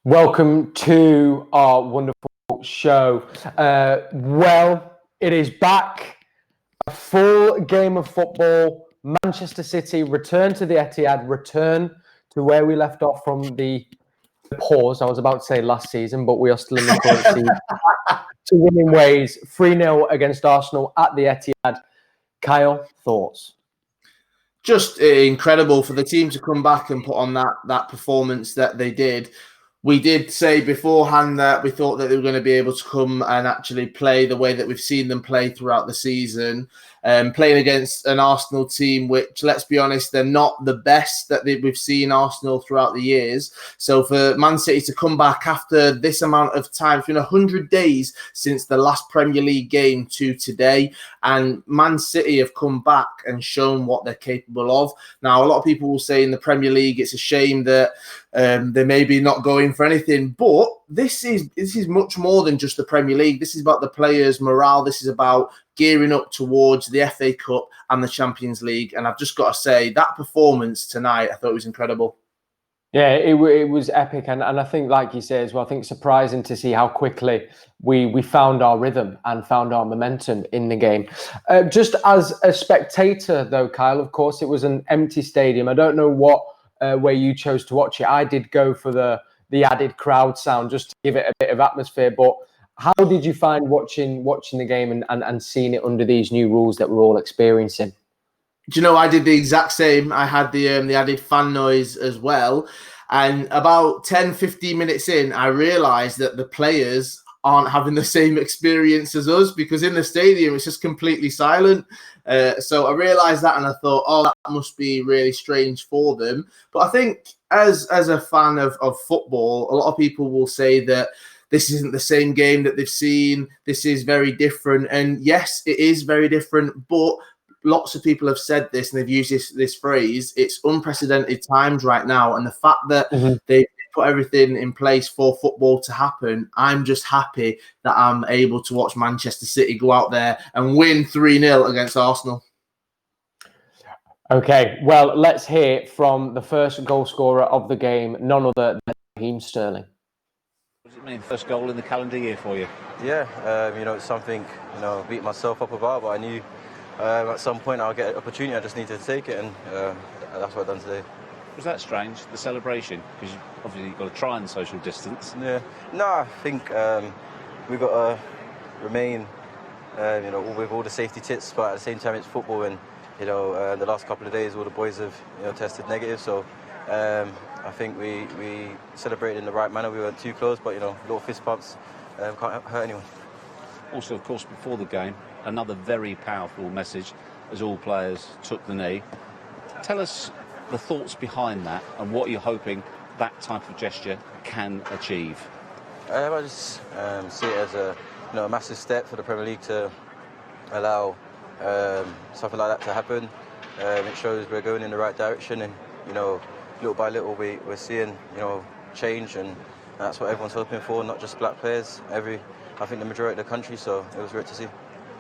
Welcome to our wonderful show. It is back. A full game of football. Manchester City return to the Etihad, return to where we left off from the pause. I was about to say last season, but we are still in the current season. To winning ways, 3-0 against Arsenal at the Etihad. Kyle, thoughts? Just incredible for the team to come back and put on that performance that they did. We did say beforehand that we thought that they were going to be able to come and actually play the way that we've seen them play throughout the season, playing against an Arsenal team, which, let's be honest, they're not the best that we've seen Arsenal throughout the years. So for Man City to come back after this amount of time, it's been 100 days since the last Premier League game to today, and Man City have come back and shown what they're capable of. Now, a lot of people will say in the Premier League, it's a shame that they may be not going for anything, but this is much more than just the Premier League. This is about the players' morale. This is about gearing up towards the FA Cup and the Champions League. And I've just got to say, that performance tonight, I thought was incredible. Yeah, it was epic. And I think, like you say as well, I think surprising to see how quickly we found our rhythm and found our momentum in the game. Just as a spectator, though, Kyle, of course, it was an empty stadium. I don't know what way you chose to watch it. I did go for the added crowd sound just to give it a bit of atmosphere. But how did you find watching the game and seeing it under these new rules that we're all experiencing? Do you know, I did the exact same. I had the added fan noise as well. And about 10, 15 minutes in, I realised that the players aren't having the same experience as us, because in the stadium, it's just completely silent. So I realised that, and I thought, oh, that must be really strange for them. But I think as a fan of football, a lot of people will say that this isn't the same game that they've seen. This is very different. And yes, it is very different, but lots of people have said this, and they've used this phrase. It's unprecedented times right now, and the fact that they put everything in place for football to happen, I'm just happy that I'm able to watch Manchester City go out there and win 3-0 against Arsenal. Okay, well, let's hear from the first goal scorer of the game, none other than Raheem Sterling. What does it mean, first goal in the calendar year for you? Yeah, it's something, I beat myself up about, but I knew at some point I'll get an opportunity. I just needed to take it, and that's what I've done today. Was that strange, the celebration? Because obviously you've got to try and social distance. Yeah. No, I think we've got to remain, with all the safety tips, but at the same time it's football, and the last couple of days all the boys have tested negative, so I think we celebrated in the right manner. We weren't too close, but little fist bumps can't hurt anyone. Also, of course, before the game, another very powerful message as all players took the knee. Tell us the thoughts behind that and what you're hoping that type of gesture can achieve. I just see it as a massive step for the Premier League to allow something like that to happen. It shows we're going in the right direction, and little by little we're seeing change, and that's what everyone's hoping for, not just black players. I think the majority of the country, so it was great to see.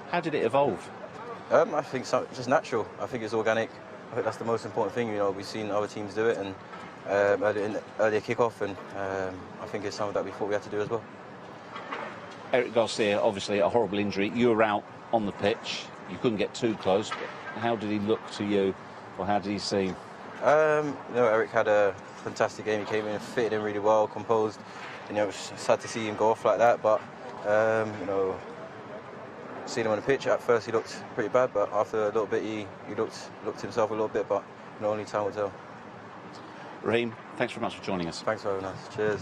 How did it evolve? I think it's just natural. I think it's organic. I think that's the most important thing. We've seen other teams do it, and earlier kick-off, and I think it's something that we thought we had to do as well. Eric Garcia, obviously a horrible injury. You were out on the pitch. You couldn't get too close, but how did he look to you, or how did he seem? Eric had a fantastic game. He came in and fitted in really well, composed. It was sad to see him go off like that, but seeing him on the pitch, at first he looked pretty bad, but after a little bit he looked himself a little bit, but only time will tell. Raheem, thanks very much for joining us. Thanks for having us. Cheers.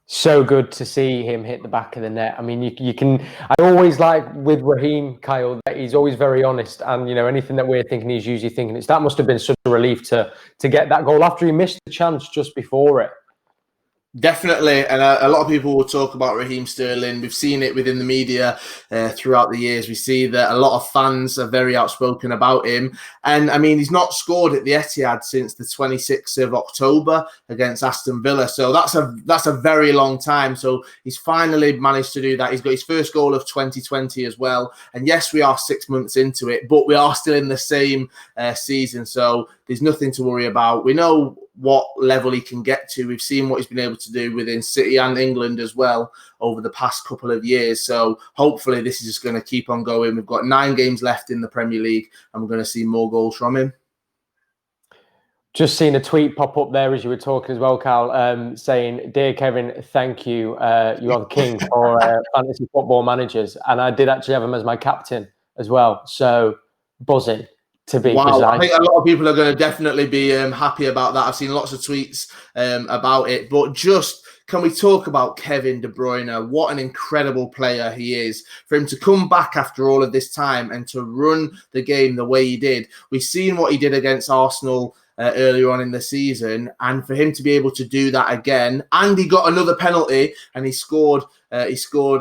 So good to see him hit the back of the net. I mean, you can. I always like with Raheem, Kyle, that he's always very honest, and anything that we're thinking, he's usually thinking it's. That must have been such a relief to get that goal after he missed the chance just before it. Definitely, and a lot of people will talk about Raheem Sterling. We've seen it within the media throughout the years. We see that a lot of fans are very outspoken about him. And, I mean, he's not scored at the Etihad since the 26th of October against Aston Villa. So that's a very long time. So he's finally managed to do that. He's got his first goal of 2020 as well. And, yes, we are 6 months into it, but we are still in the same season. So there's nothing to worry about. We know what level he can get to. We've seen what he's been able to do within City and England as well over the past couple of years. So hopefully this is just going to keep on going. We've got 9 games left in the Premier League and we're going to see more goals from him. Just seen a tweet pop up there as you were talking as well, Cal, saying, "Dear Kevin, thank you. You are the king for fantasy football managers." And I did actually have him as my captain as well. So buzzing, to be precise. I think a lot of people are going to definitely be happy about that. I've seen lots of tweets about it. But just, can we talk about Kevin De Bruyne? What an incredible player he is. For him to come back after all of this time and to run the game the way he did. We've seen what he did against Arsenal earlier on in the season, and for him to be able to do that again, and he got another penalty and he scored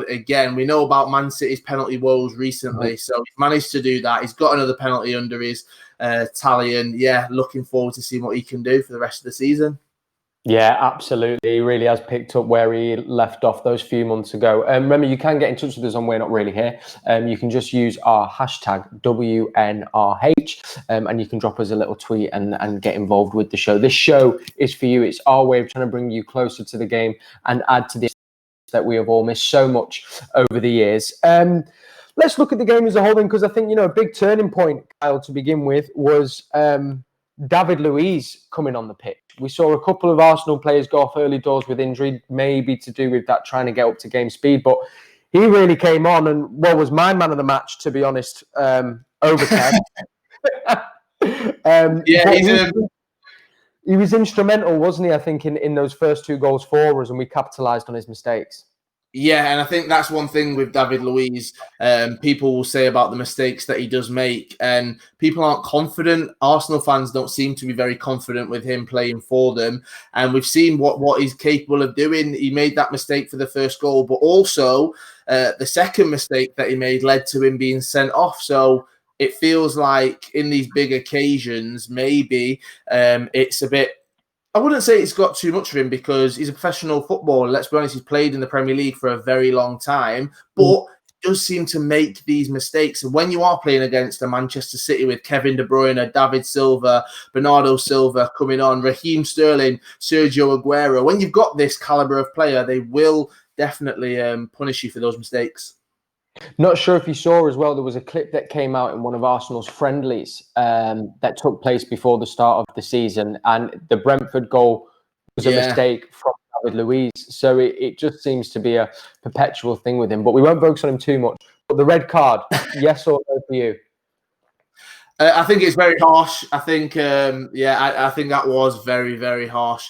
again. We know about Man City's penalty woes recently, so he's managed to do that. He's got another penalty under his tally, and looking forward to seeing what he can do for the rest of the season. Yeah, absolutely. He really has picked up where he left off those few months ago. Remember, you can get in touch with us on We're Not Really Here. You can just use our hashtag WNRH and you can drop us a little tweet and get involved with the show. This show is for you. It's our way of trying to bring you closer to the game and add to this that we have all missed so much over the years. Let's look at the game as a whole then, because I think, a big turning point, Kyle, to begin with was David Luiz coming on the pitch. We saw a couple of Arsenal players go off early doors with injury, maybe to do with that trying to get up to game speed, but he really came on and was my man of the match, to be honest, over Kev. He was instrumental, wasn't he, I think, in those first 2 goals for us, and we capitalised on his mistakes. Yeah, and I think that's one thing with David Luiz. People will say about the mistakes that he does make, and people aren't confident. Arsenal fans don't seem to be very confident with him playing for them, and we've seen what he's capable of doing. He made that mistake for the first goal, but also the second mistake that he made led to him being sent off. So it feels like in these big occasions, maybe it's a bit... I wouldn't say it's got too much of him because he's a professional footballer. Let's be honest, he's played in the Premier League for a very long time, but he does seem to make these mistakes. And when you are playing against a Manchester City with Kevin De Bruyne, David Silva, Bernardo Silva coming on, Raheem Sterling, Sergio Aguero, when you've got this caliber of player, they will definitely punish you for those mistakes. Not sure if you saw as well, there was a clip that came out in one of Arsenal's friendlies that took place before the start of the season, and the Brentford goal was a mistake from David Luiz. So it just seems to be a perpetual thing with him, but we won't focus on him too much. But the red card, yes or no for you? I think it's very harsh. I think, I think that was very, very harsh.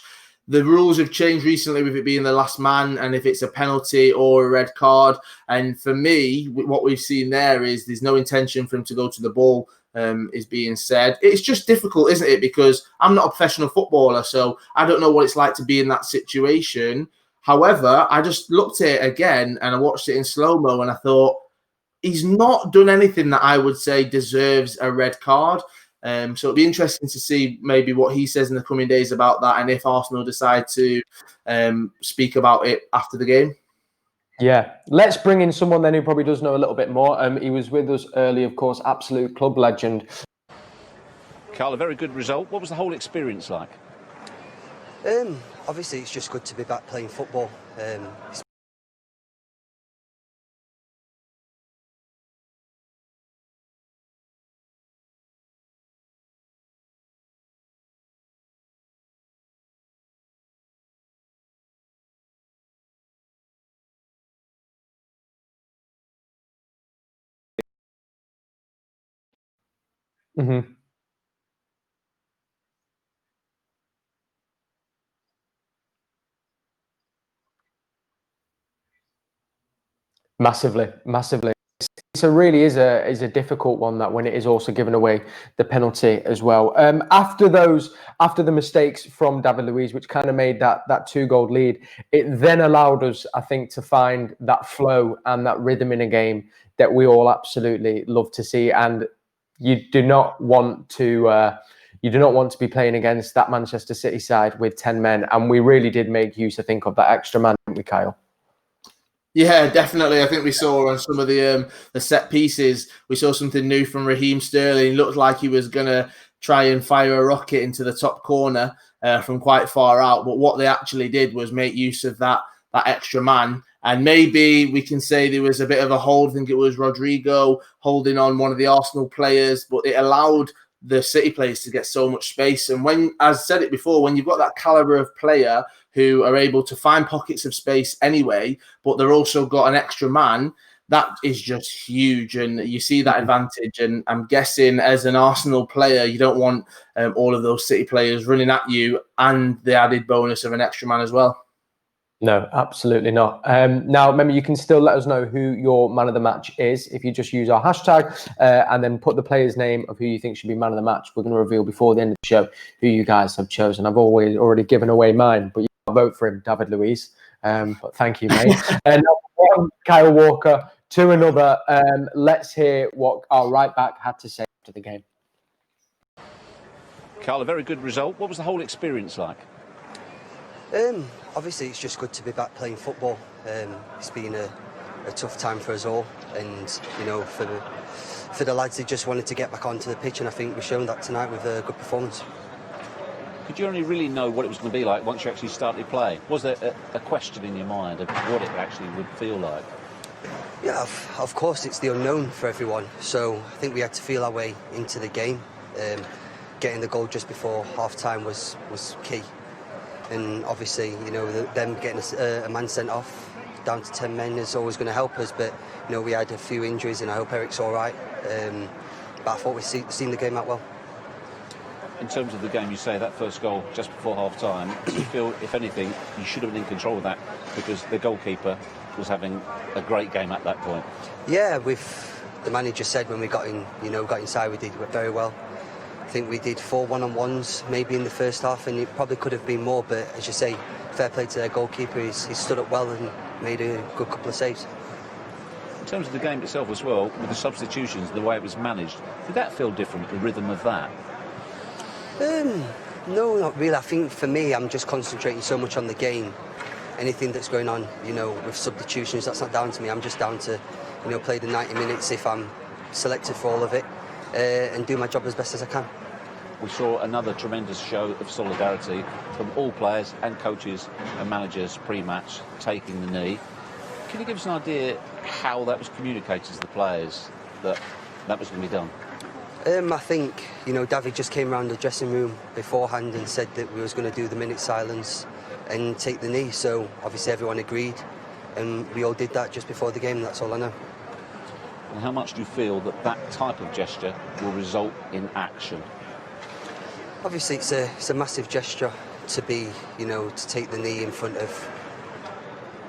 The rules have changed recently with it being the last man and if it's a penalty or a red card. And for me, what we've seen there is there's no intention for him to go to the ball, is being said. It's just difficult, isn't it? Because I'm not a professional footballer, so I don't know what it's like to be in that situation. However, I just looked at it again and I watched it in slow-mo and I thought, he's not done anything that I would say deserves a red card. So it'll be interesting to see maybe what he says in the coming days about that and if Arsenal decide to speak about it after the game. Yeah, let's bring in someone then who probably does know a little bit more. He was with us early, of course, absolute club legend. Carl, a very good result. What was the whole experience like? Obviously, it's just good to be back playing football. Mm-hmm. Massively. So really is a difficult one, that when it is also giving away the penalty as well. After the mistakes from David Luiz, which kind of made that 2-goal lead, it then allowed us, I think, to find that flow and that rhythm in a game that we all absolutely love to see. And you do not want to be playing against that Manchester City side with 10 men. And we really did make use, I think, of that extra man, didn't we, Kyle? Yeah, definitely. I think we saw on some of the set pieces, we saw something new from Raheem Sterling. He looked like he was going to try and fire a rocket into the top corner. from quite far out. But what they actually did was make use of that extra man. And maybe we can say there was a bit of a hold. I think it was Rodrigo holding on one of the Arsenal players, but it allowed the City players to get so much space. And when, as I said it before, when you've got that caliber of player who are able to find pockets of space anyway, but they're also got an extra man, that is just huge. And you see that advantage. And I'm guessing as an Arsenal player, you don't want all of those City players running at you and the added bonus of an extra man as well. No, absolutely not. Now, remember, you can still let us know who your man of the match is if you just use our hashtag and then put the player's name of who you think should be man of the match. We're going to reveal before the end of the show who you guys have chosen. I've already given away mine, but you can't vote for him, David Luiz. But thank you, mate. And from Kyle Walker to another. Let's hear what our right back had to say after the game. Carl, a very good result. What was the whole experience like? Obviously, it's just good to be back playing football. It's been a tough time for us all, and you know, for the lads, they just wanted to get back onto the pitch, and I think we've shown that tonight with a good performance. Could you only really know what it was going to be like once you actually started playing? Was there a question in your mind of what it actually would feel like? Yeah, of course, it's the unknown for everyone. So I think we had to feel our way into the game. Getting the goal just before half-time was key. And obviously, you know, them getting a man sent off down to 10 men is always going to help us. But, you know, we had a few injuries and I hope Eric's all right. But I thought we'd seen the game out well. In terms of the game, you say that first goal just before half-time, do you feel, if anything, you should have been in control of that because the goalkeeper was having a great game at that point? Yeah, the manager said when we got inside, we did very well. I think we did 4 one-on-ones maybe in the first half, and it probably could have been more, but as you say, fair play to their goalkeeper. He stood up well and made a good couple of saves. In terms of the game itself as well, with the substitutions, the way it was managed, did that feel different, the rhythm of that? No, not really. I think for me, I'm just concentrating so much on the game. Anything that's going on, you know, with substitutions, that's not down to me. I'm just down to, you know, play the 90 minutes if I'm selected for all of it. And do my job as best as I can. We saw another tremendous show of solidarity from all players and coaches and managers pre-match taking the knee. Can you give us an idea how that was communicated to the players that was going to be done? I think, you know, David just came around the dressing room beforehand and said that we was going to do the minute silence and take the knee. So obviously everyone agreed and we all did that just before the game. That's all I know. And how much do you feel that type of gesture will result in action? Obviously, it's a massive gesture to be, you know, to take the knee in front of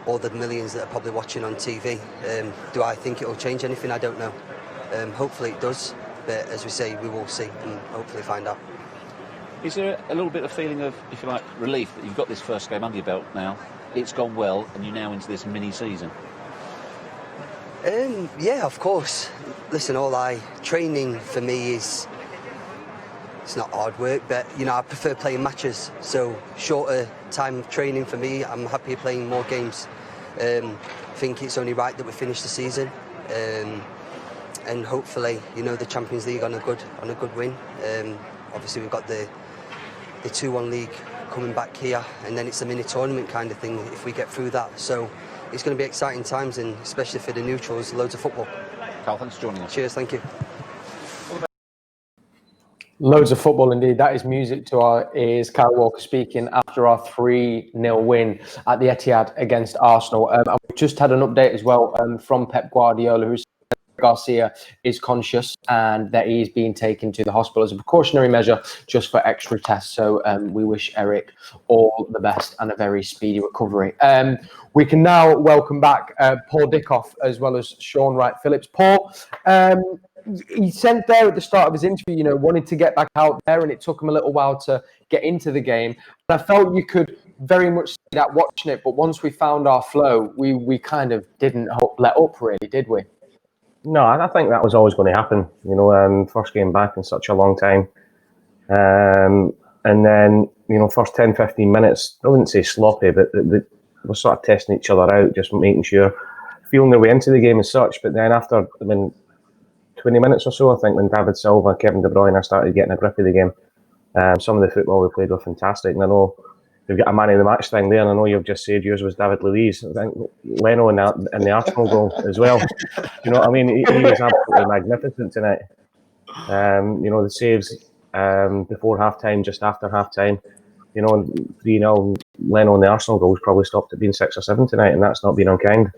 all the millions that are probably watching on TV. Do I think it will change anything? I don't know. Hopefully it does, but as we say, we will see and hopefully find out. Is there a little bit of feeling of, if you like, relief that you've got this first game under your belt now, it's gone well, and you're now into this mini-season? Yeah, of course. Listen, training for me it's not hard work, but you know, I prefer playing matches. So shorter time of training for me, I'm happier playing more games. I think it's only right that we finish the season, and hopefully, you know, the Champions League on a good win. Obviously, we've got the 2-1 league coming back here, and then it's a mini tournament kind of thing if we get through that. So it's going to be exciting times, and especially for the neutrals, loads of football. Carl, thanks for joining us. Cheers, thank you. Loads of football indeed. That is music to our ears. Kyle Walker speaking after our 3-0 win at the Etihad against Arsenal. And we've just had an update as well from Pep Guardiola, who said Garcia is conscious and that he is being taken to the hospital as a precautionary measure just for extra tests. So we wish Eric all the best and a very speedy recovery. We can now welcome back Paul Dickov as well as Shaun Wright-Phillips. Paul, he said there at the start of his interview, you know, wanted to get back out there, and it took him a little while to get into the game. And I felt you could very much see that watching it, but once we found our flow, we kind of didn't let up, really, did we? No, I think that was always going to happen. You know, first game back in such a long time. And then, you know, first 10, 15 minutes, I wouldn't say sloppy, but we're sort of testing each other out, just making sure, feeling their way into the game as such. But then after, 20 minutes or so, I think, when David Silva, Kevin De Bruyne started getting a grip of the game, Some of the football we played were fantastic, and I know we've got a man of the match thing there, and I know you've just said yours was David Luiz. I think Leno in the Arsenal goal as well. You know what I mean? He was absolutely magnificent tonight. The saves before half time, just after half time. 3-0, Leno in the Arsenal goals probably stopped it being 6 or 7 tonight, and that's not being unkind.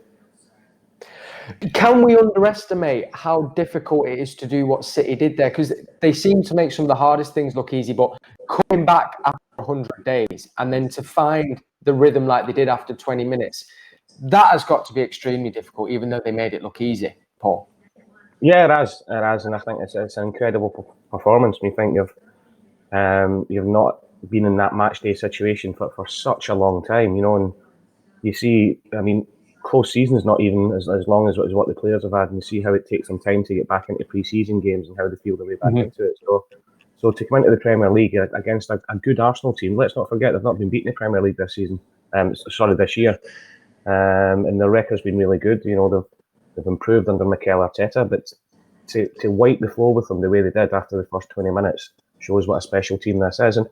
Can we underestimate how difficult it is to do what City did there? Because they seem to make some of the hardest things look easy, but coming back after 100 days and then to find the rhythm like they did after 20 minutes, that has got to be extremely difficult, even though they made it look easy, Paul. Yeah, it has, and I think it's an incredible performance. We think you've not been in that match day situation for such a long time, and you see, I mean, close seasons not even as long as what the players have had, and you see how it takes them time to get back into pre-season games and how they feel their way back into it. So to come into the Premier League against a good Arsenal team, let's not forget they've not been beaten in the Premier League this season. This year, and their record's been really good. They've improved under Mikel Arteta, but to wipe the floor with them the way they did after the first 20 minutes shows what a special team this is. And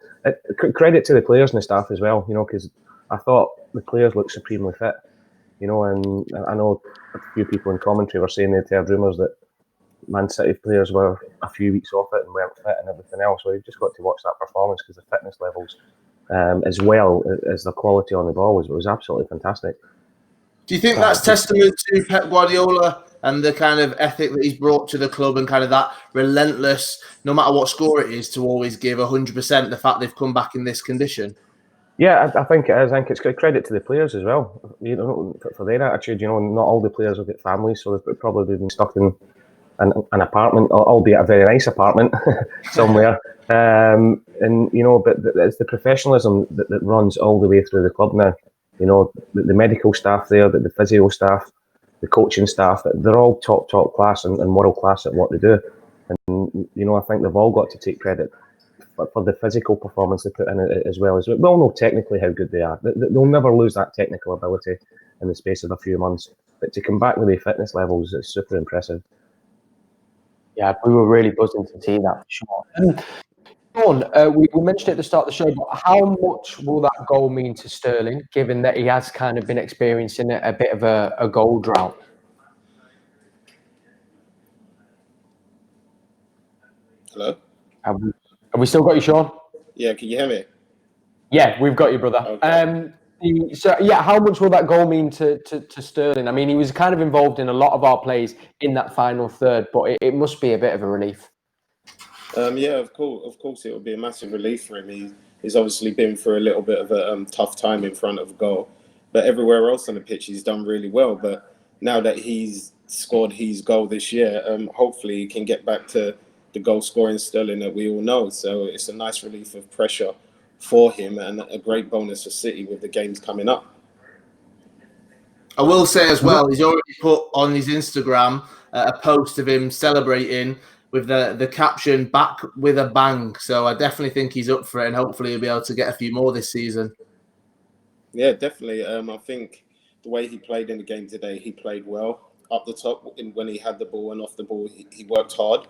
credit to the players and the staff as well, because I thought the players looked supremely fit, and I know a few people in commentary were saying they'd heard rumours that Man City players were a few weeks off it and weren't fit and everything else. So you've just got to watch that performance, because the fitness levels, as well as the quality on the ball, was absolutely fantastic. Do you think that's testament to Pep Guardiola and the kind of ethic that he's brought to the club, and kind of that relentless, no matter what score it is, to always give 100%, the fact they've come back in this condition? Yeah, I think it is. I think it's credit to the players as well, for their attitude. Not all the players have got families, so they've probably been stuck in an apartment, albeit a very nice apartment somewhere. But it's the professionalism that runs all the way through the club now. The medical staff there, the physio staff, the coaching staff, they're all top class and world class at what they do. And, I think they've all got to take credit for the physical performance they put in as well. We all know technically how good they are. They'll never lose that technical ability in the space of a few months. But to come back with their fitness levels, it's super impressive. Yeah, we were really buzzing to see that for sure. Shaun, we mentioned at the start of the show, but how much will that goal mean to Sterling, given that he has kind of been experiencing a bit of a goal drought? Hello? Have we still got you, Shaun? Yeah, can you hear me? Yeah, we've got you, brother. Okay. How much will that goal mean to Sterling? I mean, he was kind of involved in a lot of our plays in that final third, but it must be a bit of a relief. Yeah, of course, it would be a massive relief for him. He's obviously been through a little bit of a tough time in front of goal, but everywhere else on the pitch he's done really well. But now that he's scored his goal this year, hopefully he can get back to the goal scoring Sterling that we all know. So it's a nice relief of pressure for him, and a great bonus for City with the games coming up. I will say as well, he's already put on his Instagram a post of him celebrating with the caption "Back with a bang." So I definitely think he's up for it, and hopefully he'll be able to get a few more this season. Yeah, definitely. I think the way he played in the game today, he played well up the top. When he had the ball and off the ball, he worked hard,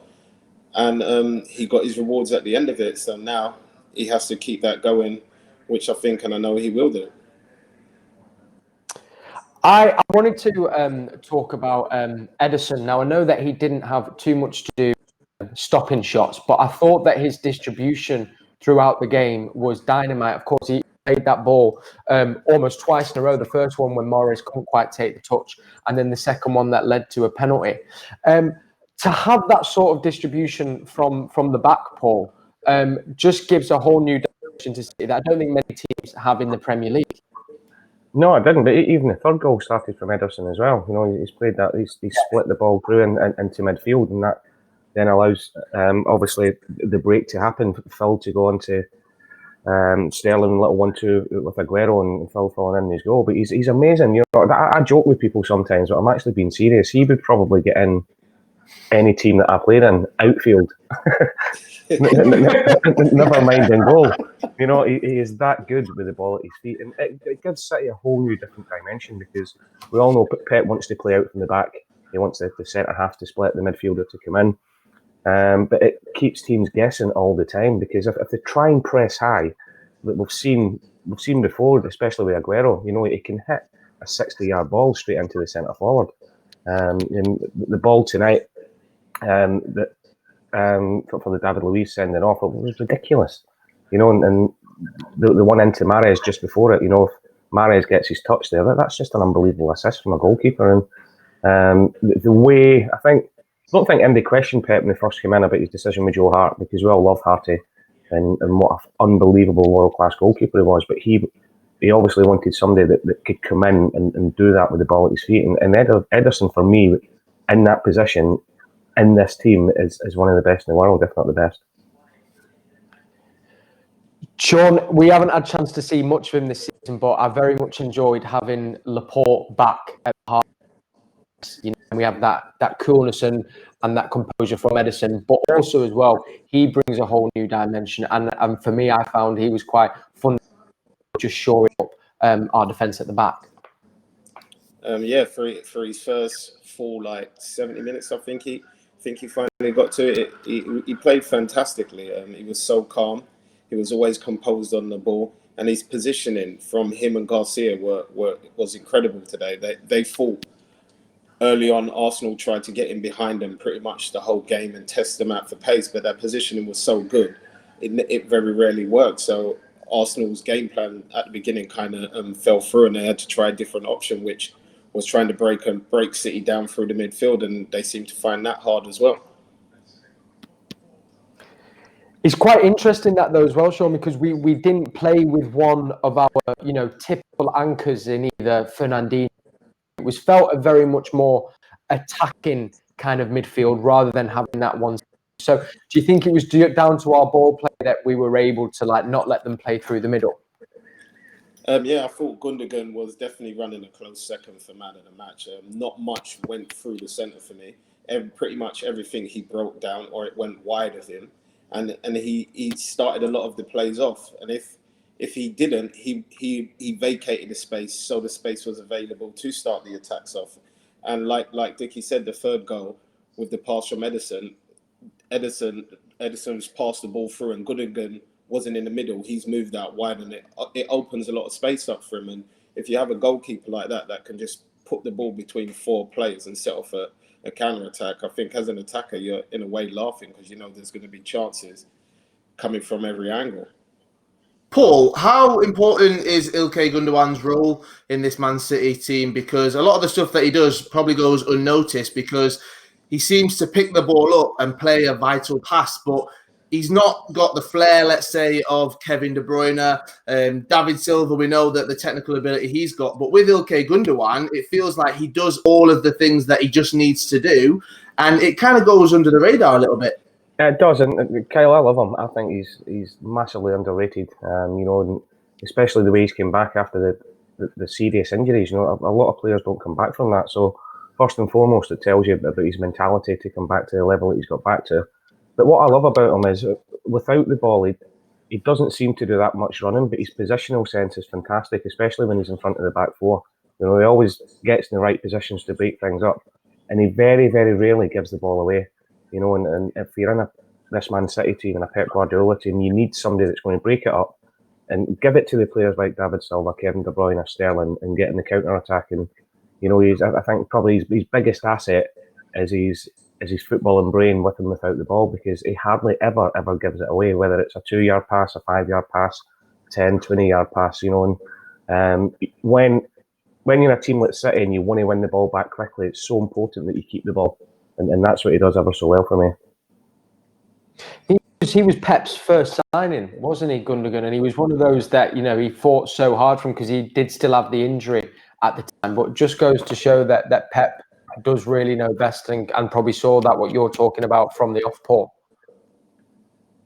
and he got his rewards at the end of it. So now he has to keep that going, which I think, and I know he will do. I wanted to talk about Ederson. Now, I know that he didn't have too much to do stopping shots, but I thought that his distribution throughout the game was dynamite. Of course, he played that ball almost twice in a row. The first one when Mahrez couldn't quite take the touch, and then the second one that led to a penalty. To have that sort of distribution from the back, Paul, just gives a whole new dimension to City that I don't think many teams have in the Premier League. No, I didn't. But even the third goal started from Ederson as well. He's played that. He's split the ball through into midfield, and that then allows obviously the break to happen. Phil to go on to Sterling, little 1-2 with Aguero, and Phil falling in his goal. But he's amazing. I joke with people sometimes, but I'm actually being serious. He would probably get in any team that I played in, outfield. Never mind in goal. He is that good with the ball at his feet, and it gives City a whole new different dimension, because we all know Pep wants to play out from the back. He wants the centre half to split, the midfielder to come in. But it keeps teams guessing all the time, because if they try and press high, we've seen before, especially with Aguero, he can hit a 60-yard ball straight into the centre forward. And the ball tonight, that for the David Luiz sending off, it was ridiculous. And the one into Mahrez just before it, if Mahrez gets his touch there, that's just an unbelievable assist from a goalkeeper. And the way, I don't think anybody questioned Pep when he first came in about his decision with Joe Hart, because we all love Harty and what an unbelievable world-class goalkeeper he was. But he obviously wanted somebody that could come in and do that with the ball at his feet. And Ederson, for me, in that position, in this team, is one of the best in the world, if not the best. Shaun, we haven't had a chance to see much of him this season, but I very much enjoyed having Laporte back at the heart. We have that coolness and that composure from Ederson, but also as well, he brings a whole new dimension. And for me, I found he was quite fun, just shoring up our defence at the back. For his first full 70 minutes, I think he finally got to it. He played fantastically. He was so calm. He was always composed on the ball, and his positioning from him and Garcia was incredible today. They fought early on. Arsenal tried to get in behind them pretty much the whole game and test them out for pace, but their positioning was so good, it very rarely worked. So Arsenal's game plan at the beginning kind of fell through, and they had to try a different option, which was trying to break City down through the midfield, and they seemed to find that hard as well. It's quite interesting that though as well, Shaun, because we didn't play with one of our typical anchors in either Fernandinho. It was felt a very much more attacking kind of midfield rather than having that one. So do you think it was down to our ball play that we were able to not let them play through the middle? I thought Gundogan was definitely running a close second for man of the match. Not much went through the centre for me. Pretty much everything he broke down, or it went wide of him, and he started a lot of the plays off. And if he didn't, he vacated the space, so the space was available to start the attacks off. And like Dickie said, the third goal with the pass from Ederson's passed the ball through, and Gundogan wasn't in the middle. He's moved out wide, and it opens a lot of space up for him. And if you have a goalkeeper like that can just put the ball between four players and set off a counter attack, I think as an attacker you're in a way laughing, because there's going to be chances coming from every angle. Paul, how important is Ilkay Gundogan's role in this Man City team? Because a lot of the stuff that he does probably goes unnoticed, because he seems to pick the ball up and play a vital pass, but he's not got the flair, let's say, of Kevin De Bruyne. David Silva, we know that the technical ability he's got. But with Ilkay Gundogan, it feels like he does all of the things that he just needs to do. And it kind of goes under the radar a little bit. Yeah, it does. And Kyle, I love him. I think he's massively underrated. And especially the way he's came back after the serious injuries. A lot of players don't come back from that. So first and foremost, it tells you about his mentality to come back to the level that he's got back to. But what I love about him is, without the ball, he doesn't seem to do that much running, but his positional sense is fantastic, especially when he's in front of the back four. He always gets in the right positions to break things up, and he very, very rarely gives the ball away. And if you're in this Man City team and a Pep Guardiola team, you need somebody that's going to break it up and give it to the players like David Silva, Kevin De Bruyne, Sterling, and get in the counter attack. And I think probably his biggest asset is his footballing brain with and without the ball, because he hardly ever gives it away, whether it's a 2-yard pass, a 5-yard pass, 10, 20-yard pass, and when you're a team like City and you want to win the ball back quickly, it's so important that you keep the ball, and that's what he does ever so well for me. He was Pep's first signing, wasn't he, Gundogan? And he was one of those that, he fought so hard from, because he did still have the injury at the time, but it just goes to show that Pep does really know best, and probably saw that what you're talking about from the off, Paul.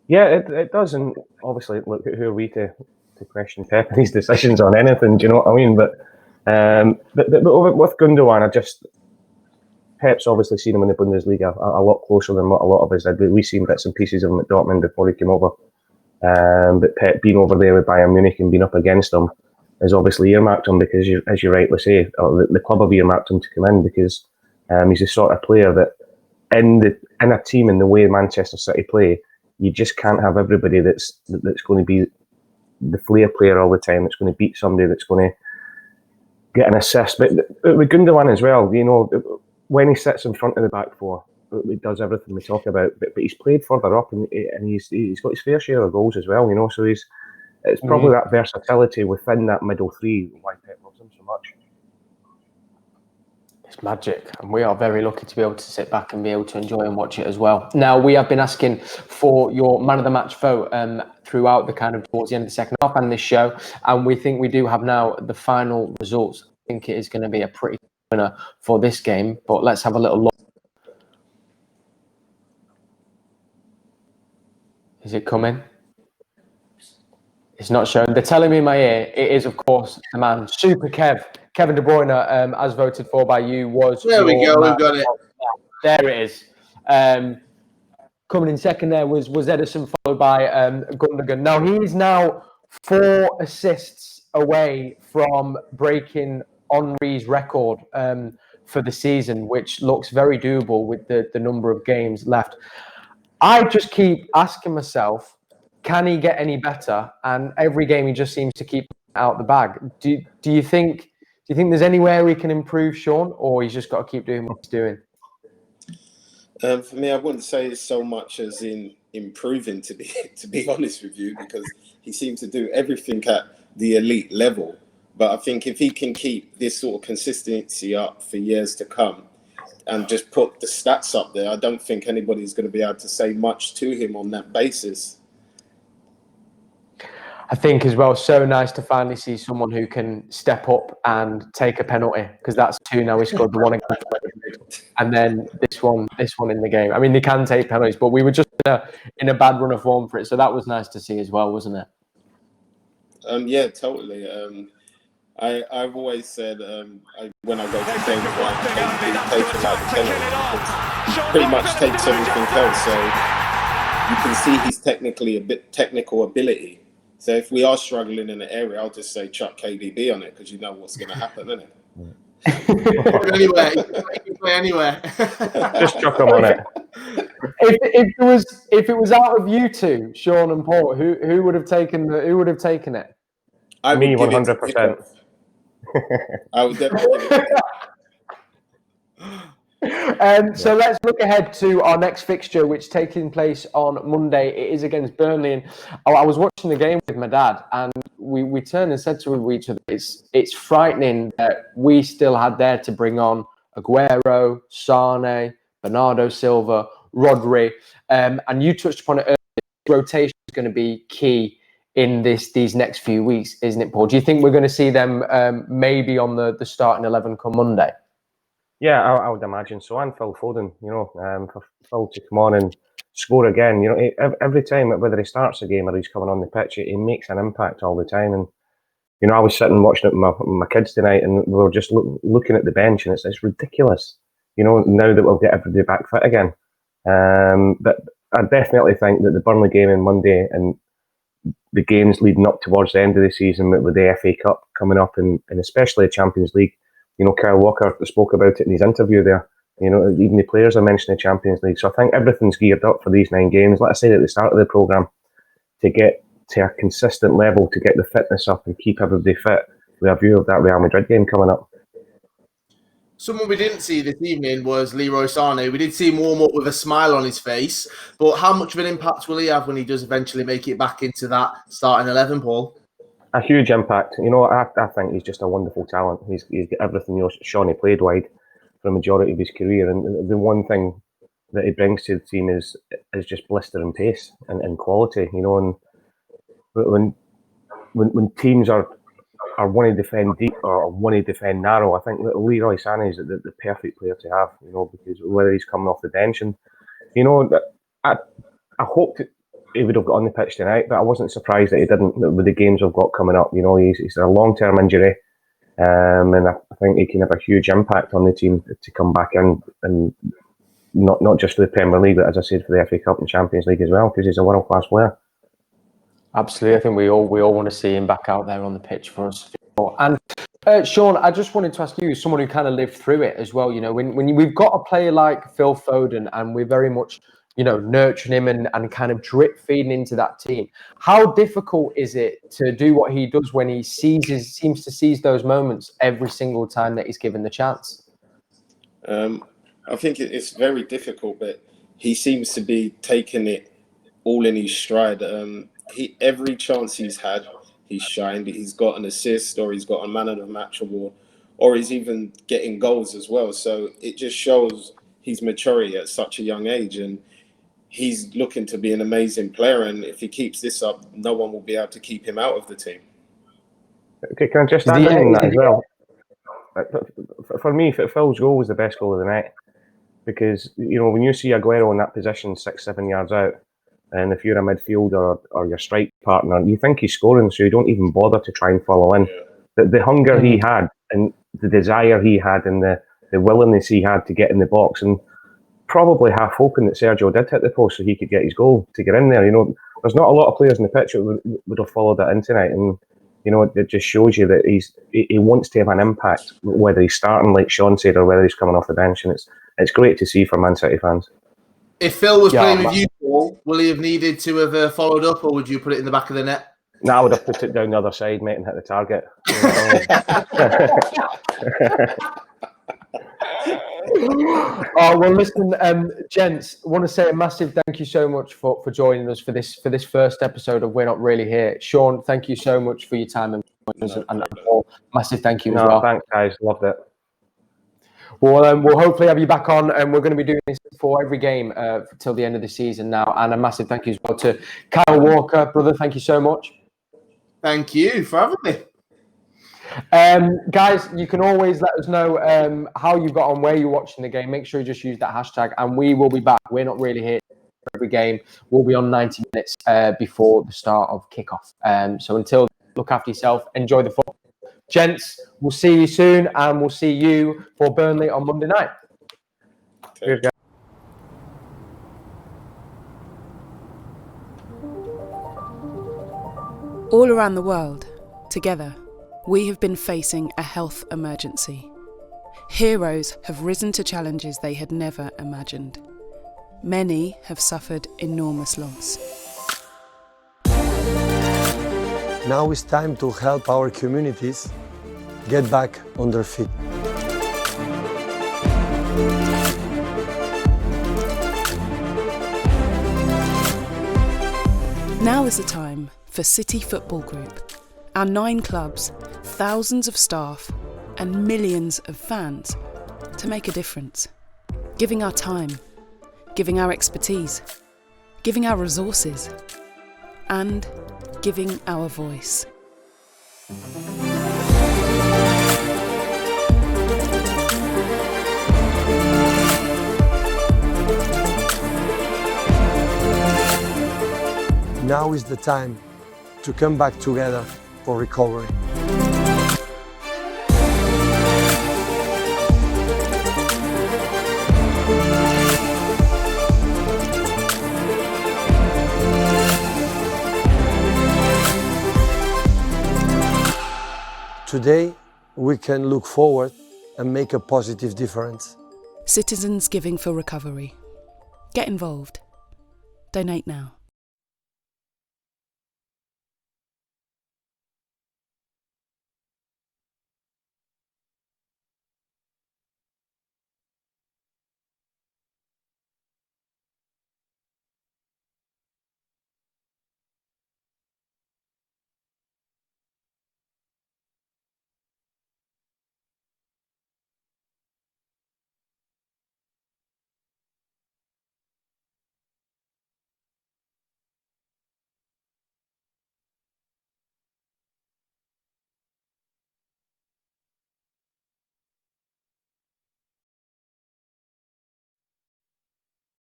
Yeah, it does, and obviously, look, who are we to question Pep and his decisions on anything? Do you know what I mean? But with Gundogan, Pep's obviously seen him in the Bundesliga a lot closer than what a lot of us did. We've seen bits and pieces of him at Dortmund before he came over. But Pep being over there with Bayern Munich and being up against him has obviously earmarked him, because, as you rightly say, the club have earmarked him to come in, because he's the sort of player that in a team in the way Manchester City play, you just can't have everybody that's going to be the flair player all the time. That's going to beat somebody. That's going to get an assist. But with Gundogan as well, when he sits in front of the back four, he does everything we talk about. But he's played further up, and he's got his fair share of goals as well. So it's probably that versatility within that middle three why Pep loves him so much. It's magic, and we are very lucky to be able to sit back and be able to enjoy and watch it as well. Now, we have been asking for your man of the match vote throughout the kind of towards the end of the second half and this show, and we think we do have now the final results. I think it is going to be a pretty winner for this game, but let's have a little look. Is it coming? It's not showing. They're telling me in my ear. It is, of course, the man, Super Kev. Kevin De Bruyne, as voted for by you, was. There we go. We've got it. There it is. Coming in second there was Edison, followed by Gundogan. Now he's now 4 assists away from breaking Henry's record for the season, which looks very doable with the number of games left. I just keep asking myself, can he get any better? And every game he just seems to keep out the bag. Do you think there's anywhere he can improve, Shaun, or he's just got to keep doing what he's doing? For me, I wouldn't say it's so much as in improving, to be honest with you, because he seems to do everything at the elite level. But I think if he can keep this sort of consistency up for years to come and just put the stats up there, I don't think anybody's going to be able to say much to him on that basis. I think as well, so nice to finally see someone who can step up and take a penalty, because that's 2 now. He scored the one against, and then this one in the game. I mean, they can take penalties, but we were just in a bad run of form for it, so that was nice to see as well, wasn't it? Yeah, totally. I've always said when I go to games where I take like the penalty, he pretty much takes everything else. So you can see his technical ability. So if we are struggling in an area, I'll just say chuck KDB on it, because you know what's going to happen, isn't it? Anywhere. Just chuck him on it. If it was out of you two, Shaun and Paul, who would have taken it? Me, 100%. I would definitely. So let's look ahead to our next fixture, which is taking place on Monday. It is against Burnley, and I was watching the game with my dad, and we turned and said to each other, "It's frightening that we still had there to bring on Aguero, Sane, Bernardo Silva, Rodri, and you touched upon it earlier. Rotation is going to be key in these next few weeks, isn't it, Paul? Do you think we're going to see them maybe on the starting 11 come Monday?" Yeah, I would imagine so. And Phil Foden, for Phil to come on and score again, every time, whether he starts a game or he's coming on the pitch, he makes an impact all the time. And I was sitting watching it with my kids tonight, and we were just looking at the bench, and it's ridiculous. Now that we'll get everybody back fit again. But I definitely think that the Burnley game on Monday and the games leading up towards the end of the season with the FA Cup coming up, and especially the Champions League. Kyle Walker spoke about it in his interview there. Even the players are mentioning the Champions League. So I think everything's geared up for these 9 games. Like I said at the start of the programme, to get to a consistent level, to get the fitness up and keep everybody fit with a view of that Real Madrid game coming up. Someone we didn't see this evening was Leroy Sane. We did see him warm up with a smile on his face. But how much of an impact will he have when he does eventually make it back into that starting 11, Paul? A huge impact. I think he's just a wonderful talent. He's got everything. Shaun played wide for the majority of his career, and the one thing that he brings to the team is just blistering pace and quality. And when teams are want to defend deep or want to defend narrow, I think that Leroy Sane is the perfect player to have. Because whether he's coming off the bench, and I hoped he would have got on the pitch tonight, but I wasn't surprised that he didn't with the games we've got coming up. He's a long-term injury, and I think he can have a huge impact on the team to come back in, and not just for the Premier League, but as I said, for the FA Cup and Champions League as well, because he's a world-class player. Absolutely, I think we all want to see him back out there on the pitch for us. And Shaun, I just wanted to ask you, as someone who kind of lived through it as well, we've got a player like Phil Foden and we're very much, nurturing him and kind of drip feeding into that team. How difficult is it to do what he does when he seems to seize those moments every single time that he's given the chance? I think it's very difficult, but he seems to be taking it all in his stride. Every chance he's had, he's shined. He's got an assist, or he's got a man of the match award, or he's even getting goals as well. So it just shows his maturity at such a young age, and he's looking to be an amazing player. And if he keeps this up, no one will be able to keep him out of the team. Okay, can I just add in that as well? For me, Phil's goal was the best goal of the night, because when you see Aguero in that position 6-7 yards out, and if you're a midfielder or your strike partner, you think he's scoring, so you don't even bother to try and follow in. The hunger he had, and the desire he had, and the willingness he had to get in the box, and probably half hoping that Sergio did hit the post so he could get his goal to get in there. There's not a lot of players in the pitch that would have followed that in tonight, and it just shows you that he wants to have an impact, whether he's starting like Shaun said or whether he's coming off the bench, and it's great to see for Man City fans. If Phil was playing with you, Paul, will he have needed to have followed up, or would you put it in the back of the net? No, I would have put it down the other side, mate, and hit the target. Oh, well, listen, gents, I want to say a massive thank you so much for joining us for this first episode of We're Not Really Here. Shaun, thank you so much for your time, and Paul, massive thank you as well. Thanks, guys. Loved it. Well, we'll hopefully have you back on, and we're going to be doing this for every game till the end of the season now. And a massive thank you as well to Kyle Walker, brother. Thank you so much. Thank you for having me. Guys, you can always let us know how you got on, where you're watching the game. Make sure you just use that hashtag, and we will be back. We're Not Really Here for every game. We'll be on 90 minutes before the start of kickoff. So until then, look after yourself. Enjoy the football. Gents, we'll see you soon, and we'll see you for Burnley on Monday night. Cheers, guys. All around the world, together, we have been facing a health emergency. Heroes have risen to challenges they had never imagined. Many have suffered enormous loss. Now it's time to help our communities get back on their feet. Now is the time for City Football Group. Our 9 clubs, thousands of staff, and millions of fans to make a difference. Giving our time, giving our expertise, giving our resources, and giving our voice. Now is the time to come back together for recovery. Today, we can look forward and make a positive difference. Citizens Giving for Recovery. Get involved. Donate now.